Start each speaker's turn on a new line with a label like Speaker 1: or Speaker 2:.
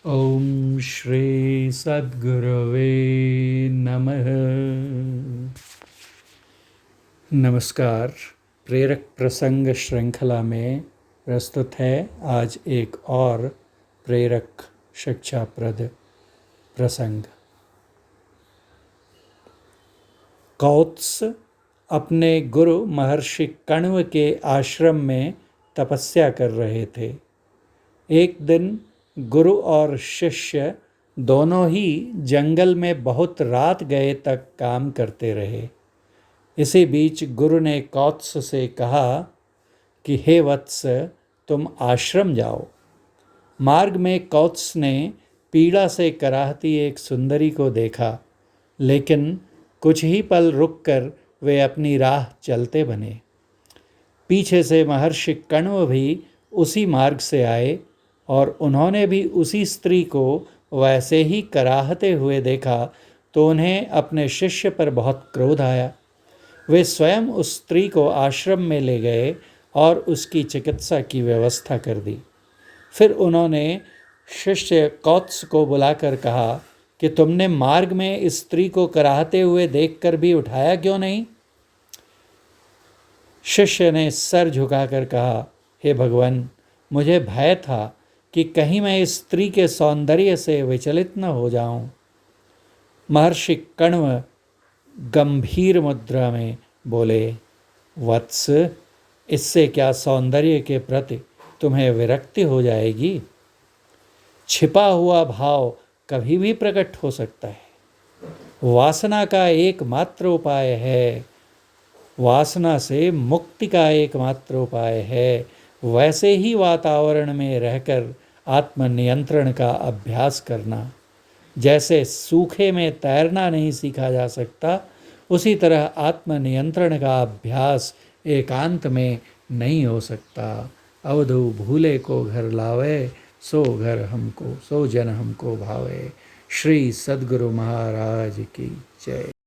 Speaker 1: ओम श्री सद्गुरवे नमः। नमस्कार। प्रेरक प्रसंग श्रृंखला में प्रस्तुत है आज एक और प्रेरक शिक्षाप्रद प्रसंग। कौत्स अपने गुरु महर्षि कण्व के आश्रम में तपस्या कर रहे थे। एक दिन गुरु और शिष्य दोनों ही जंगल में बहुत रात गए तक काम करते रहे। इसी बीच गुरु ने कौत्स से कहा कि हे वत्स, तुम आश्रम जाओ। मार्ग में कौत्स ने पीड़ा से कराहती एक सुंदरी को देखा, लेकिन कुछ ही पल रुककर वे अपनी राह चलते बने। पीछे से महर्षि कण्व भी उसी मार्ग से आए और उन्होंने भी उसी स्त्री को वैसे ही कराहते हुए देखा तो उन्हें अपने शिष्य पर बहुत क्रोध आया। वे स्वयं उस स्त्री को आश्रम में ले गए और उसकी चिकित्सा की व्यवस्था कर दी। फिर उन्होंने शिष्य कौत्स को बुलाकर कहा कि तुमने मार्ग में इस स्त्री को कराहते हुए देखकर भी उठाया क्यों नहीं? शिष्य ने सर झुकाकर कहा, हे भगवान, मुझे भय था कि कहीं मैं इस स्त्री के सौंदर्य से विचलित न हो जाऊं। महर्षि कण्व गंभीर मुद्रा में बोले, वत्स, इससे क्या सौंदर्य के प्रति तुम्हें विरक्ति हो जाएगी? छिपा हुआ भाव कभी भी प्रकट हो सकता है। वासना का एकमात्र उपाय है, वासना से मुक्ति का एकमात्र उपाय है वैसे ही वातावरण में रहकर आत्मनियंत्रण का अभ्यास करना। जैसे सूखे में तैरना नहीं सीखा जा सकता, उसी तरह आत्मनियंत्रण का अभ्यास एकांत में नहीं हो सकता। अवधू भूले को घर लावे, सो घर हमको, सो जन हमको भावे। श्री सद्गुरु महाराज की जय।